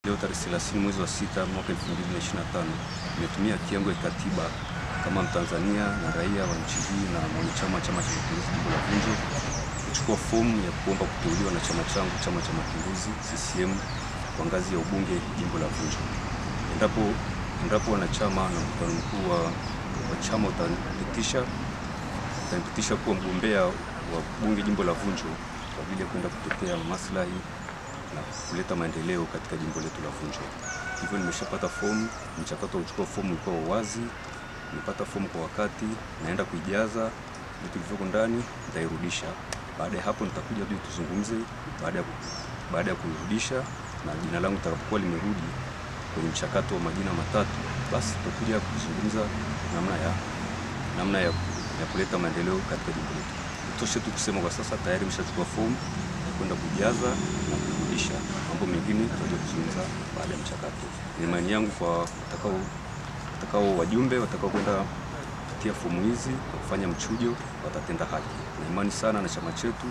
Leo tarehe 30 mwezi wa 6 mwaka 2025 nimetumia haki yangu ya katiba kama Mtanzania na raia wa nchi hii na mwanachama wa Chama cha Mapinduzi jimbo la Vunjo kuchukua fomu ya kuomba kuteuliwa na chama changu, Chama cha Mapinduzi CCM, kwa ngazi ya ubunge jimbo la Vunjo. Endapo wanachama na mkutano mkuu wa chama utanipitisha kuwa mgombea wa bunge jimbo la Vunjo kwa vile kwenda kutetea maslahi na kuleta maendeleo katika jimbo letu la Vunjo. Hivyo nimeshapata fomu, mchakato wa kuchukua fomu ulikuwa wazi, nimepata fomu kwa wakati, naenda kuijaza, vitu vilivyoko ndani nitairudisha. Baada ya hapo nitakuja hadi tuzungumze baada ya kuirudisha, na jina langu litakapokuwa limerudi kwenye mchakato wa majina matatu, basi tutakuja kuzungumza namna ya kuleta maendeleo katika jimbo letu. Itoshe tu kusema kwa sasa tayari nimeshachukua fomu na kwenda kujaza na kurudisha. Mambo mengine tutaje kuzungumza baada ya mchakato. Ni imani yangu kwa wajumbe watakao kwenda kutia fomu hizi na kufanya mchujo watatenda haki. Na imani sana na chama chetu